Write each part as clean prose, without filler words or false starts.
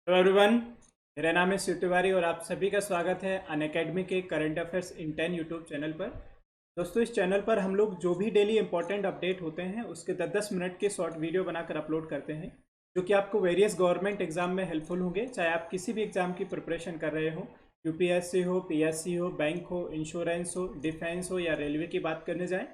Hello everyone. मेरा नाम है शिव तिवारी और आप सभी का स्वागत है अनअकैडमी के current affairs in 10 YouTube channel पर। दोस्तों, इस चैनल पर हम लोग जो भी डेली इंपॉर्टेंट अपडेट होते हैं उसके 10-10 मिनट के शॉर्ट वीडियो बनाकर अपलोड करते हैं, जो कि आपको वेरियस गवर्नमेंट एग्जाम में हेल्पफुल होंगे। चाहे आप किसी भी एग्जाम की प्रिपरेशन कर रहे हो, यूपीएससी हो, पीएससी हो, बैंक हो, इंश्योरेंस हो, डिफेंस हो या रेलवे की बात करने जाएँ।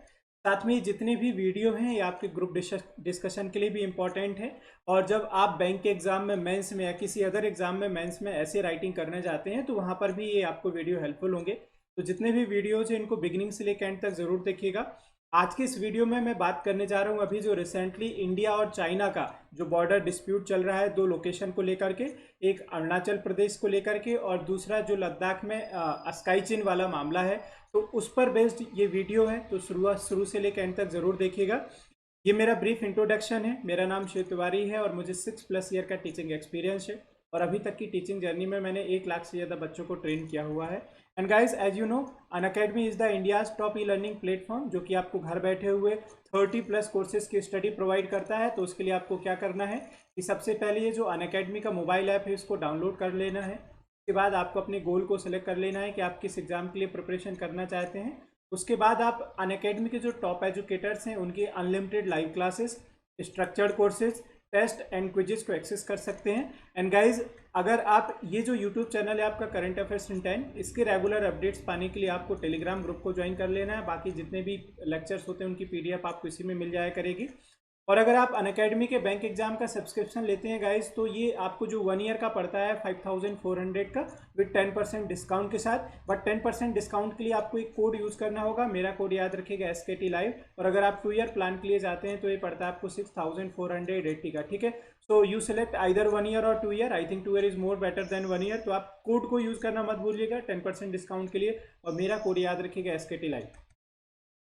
साथ में जितने भी वीडियो हैं ये आपके ग्रुप डिस्कशन के लिए भी इम्पॉर्टेंट है। और जब आप बैंक के एग्जाम में, मेंस में या किसी अदर एग्जाम में मेंस में ऐसे राइटिंग करने जाते हैं तो वहाँ पर भी ये आपको वीडियो हेल्पफुल होंगे। तो जितने भी वीडियोज हैं इनको बिगिनिंग से लेकर एंड तक जरूर देखिएगा। आज के इस वीडियो में मैं बात करने जा रहा हूँ अभी जो रिसेंटली इंडिया और चाइना का जो बॉर्डर डिस्प्यूट चल रहा है, दो लोकेशन को लेकर के, एक अरुणाचल प्रदेश को लेकर के और दूसरा जो लद्दाख में स्काई चिन वाला मामला है। तो उस पर बेस्ड ये वीडियो है, तो शुरू से लेकर एंड तक जरूर देखिएगा। ये मेरा ब्रीफ इंट्रोडक्शन है। मेरा नाम शिव तिवारी है और मुझे 6+ ईयर का टीचिंग एक्सपीरियंस है और अभी तक की टीचिंग जर्नी में मैंने 1 लाख से ज़्यादा बच्चों को ट्रेन किया हुआ है। And guys, as you know, Unacademy is the India's top e learning platform, जो कि आपको घर बैठे हुए 30+ कोर्सेज की स्टडी प्रोवाइड करता है। तो उसके लिए आपको क्या करना है कि सबसे पहले ये जो अनअकैडमी का मोबाइल ऐप है इसको डाउनलोड कर लेना है। उसके बाद आपको अपने गोल को सिलेक्ट कर लेना है कि आप किस एग्जाम के लिए प्रिपरेशन करना चाहते हैं। उसके बाद आप अनअकैडमी के जो टॉप एजुकेटर्स हैं उनके unlimited live classes, structured courses, test and quizzes को एक्सेस कर सकते हैं। एंड गाइज, अगर आप ये जो यूट्यूब चैनल है आपका करंट अफेयर्स इन 10, इसके रेगुलर अपडेट्स पाने के लिए आपको टेलीग्राम ग्रुप को ज्वाइन कर लेना है। बाकी जितने भी लेक्चर्स होते हैं उनकी पीडीएफ आपको इसी में मिल जाया करेगी। और अगर आप अनअकैडमी के बैंक एग्जाम का सब्सक्रिप्शन लेते हैं गाइज, तो ये आपको जो 1 ईयर का पड़ता है 5400 का विद 10% डिस्काउंट के साथ। बट 10% डिस्काउंट के लिए आपको एक कोड यूज़ करना होगा। मेरा कोड याद रखिएगा, SKT लाइव। और अगर आप 2 ईयर प्लान के लिए जाते हैं तो ये पड़ता है आपको 6480 का। ठीक है, so you select either 1 year और 2 year. I think 2 year is more better than 1 year. तो आप कोड को यूज़ करना मत भूलिएगा 10% डिस्काउंट के लिए। और मेरा कोड याद रखिएगा, SKT लाइव।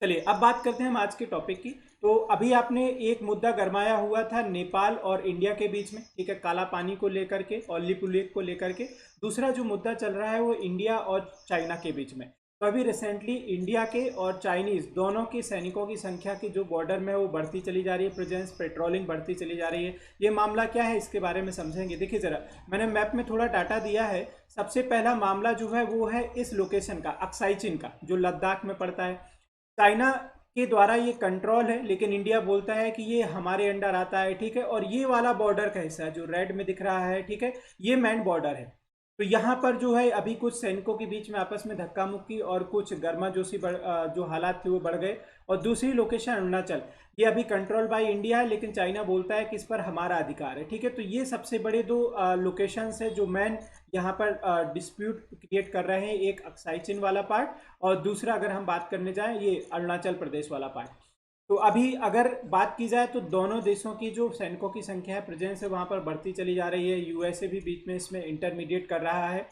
चलिए अब बात करते हैं हम आज के टॉपिक की। तो अभी आपने एक मुद्दा गरमाया हुआ था नेपाल और इंडिया के बीच में, ठीक है, काला पानी को लेकर के और लिपु लेक को लेकर के। दूसरा जो मुद्दा चल रहा है वो इंडिया और चाइना के बीच में। तो अभी रिसेंटली इंडिया के और चाइनीज दोनों के सैनिकों की संख्या की जो बॉर्डर में वो बढ़ती चली जा रही है, प्रेजेंस, पेट्रोलिंग बढ़ती चली जा रही है। ये मामला क्या है इसके बारे में समझेंगे। देखिए जरा, मैंने मैप में थोड़ा डाटा दिया है। सबसे पहला मामला जो है वो है इस लोकेशन का, अक्साई चिन का, जो लद्दाख में पड़ता है। चाइना के द्वारा ये कंट्रोल है, लेकिन इंडिया बोलता है कि ये हमारे अंडर आता है। ठीक है, और ये वाला बॉर्डर का हिस्सा जो रेड में दिख रहा है, ठीक है, ये मैन बॉर्डर है। तो यहाँ पर जो है अभी कुछ सैनिकों के बीच में आपस में धक्का मुक्की और कुछ गर्माजोशी जो हालात थे वो बढ़ गए। और दूसरी लोकेशन अरुणाचल, ये अभी कंट्रोल बाय इंडिया है, लेकिन चाइना बोलता है कि इस पर हमारा अधिकार है। ठीक है, तो ये सबसे बड़े दो लोकेशंस है जो मैन यहाँ पर डिस्प्यूट क्रिएट कर रहे हैं। एक अक्साई चिन वाला पार्ट और दूसरा अगर हम बात करने जाएं ये अरुणाचल प्रदेश वाला पार्ट। तो अभी अगर बात की जाए तो दोनों देशों की जो सैनिकों की संख्या है, प्रेजेंस है, वहां पर बढ़ती चली जा रही है। यूएसए भी बीच में इसमें इंटरमीडिएट कर रहा है।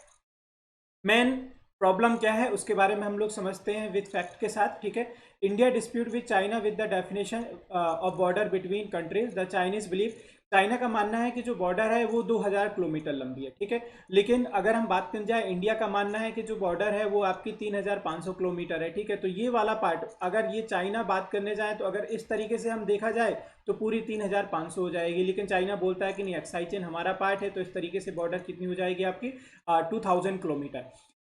मेन प्रॉब्लम क्या है उसके बारे में हम लोग समझते हैं विद फैक्ट के साथ। ठीक है, India dispute with China with the definition of border between countries. The Chinese believe, China का मानना है कि जो बॉर्डर है वो 2000 किलोमीटर लंबी है। ठीक है, लेकिन अगर हम बात करें जाए, इंडिया का मानना है कि जो बॉर्डर है वो आपकी 3500 किलोमीटर है। ठीक है, तो ये वाला पार्ट अगर ये चाइना बात करने जाए तो अगर इस तरीके से हम देखा जाए तो पूरी 3500 हो जाएगी। लेकिन चाइना बोलता है कि नहीं, अक्साई चीन हमारा पार्ट है, तो इस तरीके से बॉर्डर कितनी हो जाएगी आपकी 2000 किलोमीटर।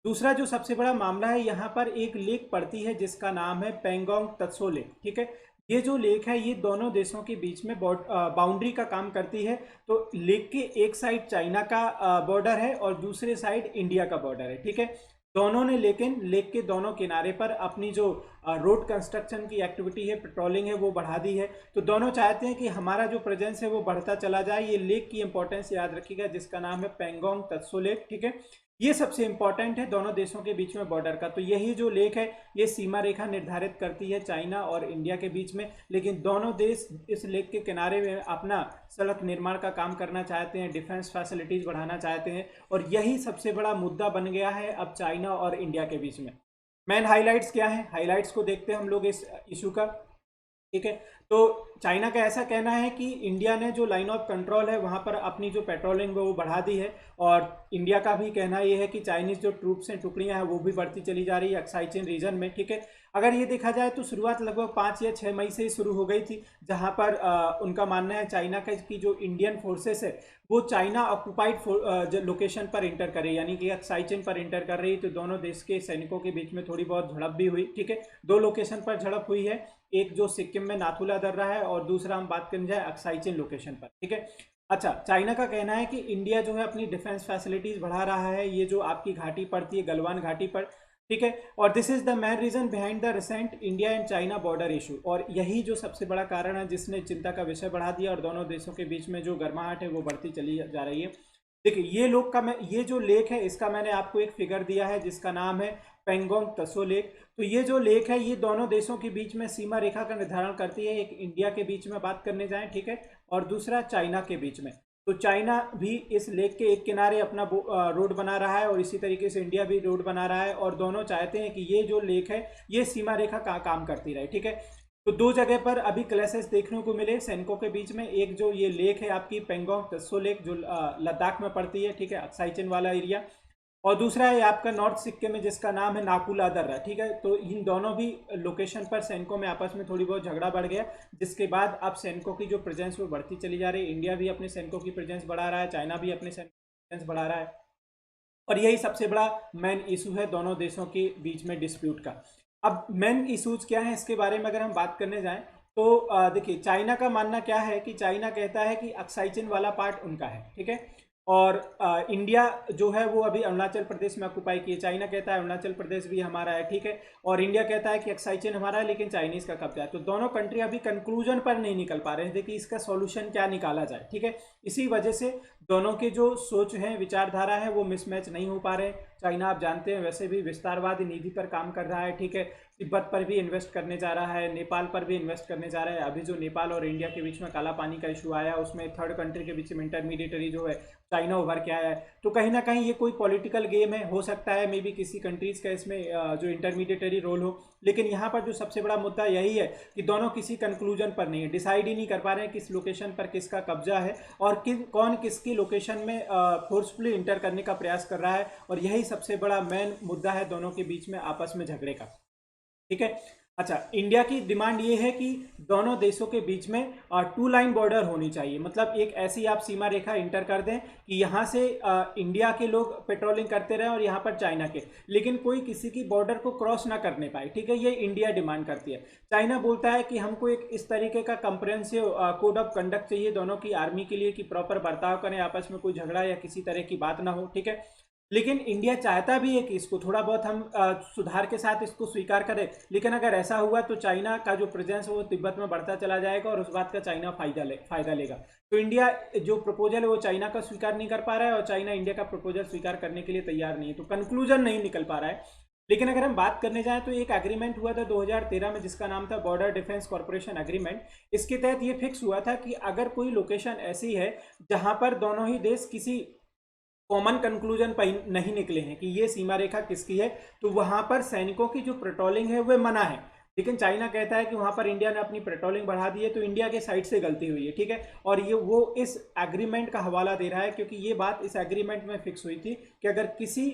दूसरा जो सबसे बड़ा मामला है, यहाँ पर एक लेक पड़ती है जिसका नाम है पेंगोंग त्सो लेक। ठीक है, ये जो लेक है ये दोनों देशों के बीच में बाउंड्री का काम करती है। तो लेक के एक साइड चाइना का बॉर्डर है और दूसरे साइड इंडिया का बॉर्डर है। ठीक है, दोनों ने लेकिन लेक के दोनों किनारे पर अपनी जो रोड कंस्ट्रक्शन की एक्टिविटी है, पेट्रोलिंग है, वो बढ़ा दी है। तो दोनों चाहते हैं कि हमारा जो प्रेजेंस है वो बढ़ता चला जाए। ये लेक की इंपॉर्टेंस याद रखिएगा जिसका नाम है पेंगोंग त्सो लेक। ठीक है, ये सबसे इंपॉर्टेंट है दोनों देशों के बीच में बॉर्डर का। तो यही जो लेक है ये सीमा रेखा निर्धारित करती है चाइना और इंडिया के बीच में। लेकिन दोनों देश इस लेक के किनारे में अपना सड़क निर्माण का काम करना चाहते हैं, डिफेंस फैसिलिटीज बढ़ाना चाहते हैं। और यही सबसे बड़ा मुद्दा बन गया है अब चाइना और इंडिया के बीच में। मेन हाइलाइट्स क्या है, हाइलाइट्स को देखते हैं हम लोग इस इशू का। ठीक है। तो चाइना का ऐसा कहना है कि इंडिया ने जो लाइन ऑफ कंट्रोल है वहां पर अपनी जो पेट्रोलिंग वो बढ़ा दी है, और इंडिया का भी कहना ये है कि चाइनीज जो ट्रूप्स हैं, टुकड़ियां हैं, वो भी बढ़ती चली जा रही है अक्साई चीन रीजन में। ठीक है, अगर ये देखा जाए तो शुरुआत लगभग 5 या 6 मई से ही शुरू हो गई थी, जहां पर उनका मानना है चाइना का की जो इंडियन फोर्सेस है वो चाइना ऑक्युपाइड लोकेशन पर इंटर कर रही है, यानी कि अक्साई चीन पर इंटर कर रही है। तो दोनों देश के सैनिकों के बीच में थोड़ी बहुत झड़प भी हुई। ठीक है, 2 लोकेशन पर झड़प हुई है, एक जो सिक्किम में नाथुला दर्रा है, और दूसरा हम बात करें जाए अक्साई चीन लोकेशन पर। ठीक है, अच्छा, चाइना का कहना है कि इंडिया जो है अपनी डिफेंस फैसिलिटीज बढ़ा रहा है, ये जो आपकी घाटी पड़ती है गलवान घाटी पर। ठीक है, और this is the main reason behind the recent India and China border issue, और यही जो सबसे बड़ा कारण है जिसने चिंता का विषय बढ़ा दिया, और दोनों देशों के बीच में जो गर्माहट है वो बढ़ती चली जा रही है। देखिए, ये जो लेक है इसका मैंने आपको एक फिगर दिया है जिसका नाम है पेंगोंग तसो लेक। तो ये जो लेक है ये दोनों देशों के बीच में सीमा रेखा का निर्धारण करती है, एक इंडिया के बीच में बात करने जाएं, ठीक है, और दूसरा चाइना के बीच में। तो चाइना भी इस लेक के एक किनारे अपना रोड बना रहा है, और इसी तरीके से इंडिया भी रोड बना रहा है, और दोनों चाहते हैं कि ये जो लेक है ये सीमा रेखा का काम करती रहे। ठीक है, तो 2 जगह पर अभी क्लैशेस देखने को मिले सैनिकों के बीच में। एक जो ये लेक है आपकी पेंगोंग तत्सो लेक, जो लद्दाख में पड़ती है, ठीक है, अक्साई चीन वाला एरिया, और दूसरा है आपका नॉर्थ सिक्किम में जिसका नाम है नाकुला दर्रा। ठीक है, तो इन दोनों भी लोकेशन पर सैनिकों में आपस में थोड़ी बहुत झगड़ा बढ़ गया, जिसके बाद अब सैनिकों की जो प्रेजेंस वो बढ़ती चली जा रही है। इंडिया भी अपने सैनिकों की प्रेजेंस बढ़ा रहा है, चाइना भी अपने सैनिकों की प्रेजेंस बढ़ा रहा है, और यही सबसे बड़ा मेन इशू है दोनों देशों के बीच में डिस्प्यूट का। अब मेन इशूज क्या है इसके बारे में अगर हम बात करने जाएं तो देखिए, चाइना का मानना क्या है कि चाइना कहता है कि अक्साई चीन वाला पार्ट उनका है। ठीक है, और इंडिया जो है वो अभी अरुणाचल प्रदेश में ऑक्युपाई किए, चाइना कहता है अरुणाचल प्रदेश भी हमारा है। ठीक है, और इंडिया कहता है कि अक्साई चीन हमारा है लेकिन चाइनीज का कब्जा है। तो दोनों कंट्री अभी कंक्लूजन पर नहीं निकल पा रहे थे कि इसका सॉल्यूशन क्या निकाला जाए। ठीक है, इसी वजह से दोनों के जो सोच है, विचारधारा है, वो मिसमैच नहीं हो पा रहे। चाइना आप जानते हैं वैसे भी विस्तारवादी नीति पर काम कर रहा है। ठीक है, तिब्बत पर भी इन्वेस्ट करने जा रहा है, नेपाल पर भी इन्वेस्ट करने जा रहा है। अभी जो नेपाल और इंडिया के बीच में काला पानी का इशू आया, उसमें थर्ड कंट्री के बीच में इंटरमीडिएटरी जो है चाइना उभर के आया है। तो कहीं ना कहीं ये कोई पॉलिटिकल गेम है, हो सकता है मे बी किसी कंट्रीज का इसमें जो इंटरमीडिएटरी रोल हो, लेकिन यहाँ पर जो सबसे बड़ा मुद्दा यही है कि दोनों किसी कंक्लूजन पर नहीं है, डिसाइड ही नहीं कर पा रहे हैं किस लोकेशन पर किसका कब्जा है, और कौन किसकी लोकेशन में फोर्सफुली इंटर करने का प्रयास कर रहा है, और यही सबसे बड़ा मेन मुद्दा है दोनों के बीच में आपस में झगड़े का। ठीक है, अच्छा, इंडिया की डिमांड ये है कि दोनों देशों के बीच में 2 लाइन बॉर्डर होनी चाहिए, मतलब एक ऐसी आप सीमा रेखा इंटर कर दें कि यहाँ से इंडिया के लोग पेट्रोलिंग करते रहें और यहाँ पर चाइना के, लेकिन कोई किसी की बॉर्डर को क्रॉस ना करने पाए। ठीक है, ये इंडिया डिमांड करती है। चाइना बोलता है कि हमको एक इस तरीके का कंप्रेहेंसिव कोड ऑफ कंडक्ट चाहिए दोनों की आर्मी के लिए कि प्रॉपर बर्ताव करें, आपस में कोई झगड़ा या किसी तरह की बात ना हो। ठीक है, लेकिन इंडिया चाहता भी है कि इसको थोड़ा बहुत हम सुधार के साथ इसको स्वीकार करें, लेकिन अगर ऐसा हुआ तो चाइना का जो प्रेजेंस है वो तिब्बत में बढ़ता चला जाएगा, और उस बात का चाइना फायदा लेगा। तो इंडिया जो प्रपोजल है वो चाइना का स्वीकार नहीं कर पा रहा है, और चाइना इंडिया का प्रपोजल स्वीकार करने के लिए तैयार नहीं है, तो कंक्लूजन नहीं निकल पा रहा है। लेकिन अगर हम बात करने जाएं तो एक एग्रीमेंट हुआ था 2013 में जिसका नाम था बॉर्डर डिफेंस कॉर्पोरेशन एग्रीमेंट। इसके तहत ये फिक्स हुआ था कि अगर कोई लोकेशन ऐसी है जहां पर दोनों ही देश किसी कॉमन कंक्लूजन पर नहीं निकले हैं कि ये सीमा रेखा किसकी है, तो वहां पर सैनिकों की जो पेट्रोलिंग है वह मना है। लेकिन चाइना कहता है कि वहां पर इंडिया ने अपनी पेट्रोलिंग बढ़ा दी है, तो इंडिया के साइड से गलती हुई है। ठीक है, और ये वो इस एग्रीमेंट का हवाला दे रहा है, क्योंकि ये बात इस एग्रीमेंट में फिक्स हुई थी कि अगर किसी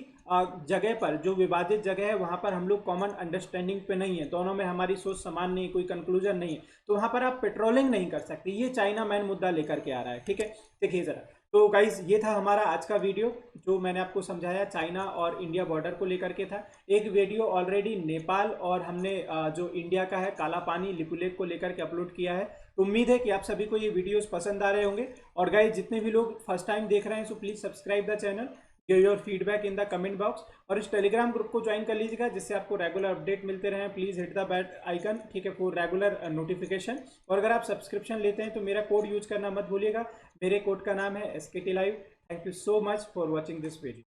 जगह पर जो विवादित जगह है वहां पर हम लोग कॉमन अंडरस्टैंडिंग पे नहीं है, दोनों में हमारी सोच समान नहीं, कोई कंक्लूजन नहीं है, तो वहां पर आप पेट्रोलिंग नहीं कर सकते। ये चाइना मेन मुद्दा लेकर के आ रहा है। ठीक है, देखिए जरा। तो गाइज, ये था हमारा आज का वीडियो जो मैंने आपको समझाया चाइना और इंडिया बॉर्डर को लेकर के था। एक वीडियो ऑलरेडी नेपाल और हमने जो इंडिया का है काला पानी लिपुलेक को लेकर के अपलोड किया है। तो उम्मीद है कि आप सभी को ये वीडियोस पसंद आ रहे होंगे। और गाइज, जितने भी लोग फर्स्ट टाइम देख रहे हैं so please subscribe the channel, give your feedback in the comment box, और इस टेलीग्राम ग्रुप को ज्वाइन कर लीजिएगा जिससे आपको रेगुलर अपडेट मिलते रहें। Please hit the bell icon, ठीक है, फॉर रेगुलर नोटिफिकेशन। और अगर आप सब्सक्रिप्शन लेते हैं तो मेरा कोड यूज करना मत भूलिएगा। मेरे कोड का नाम है SKT Live। Thank you so much for watching this video.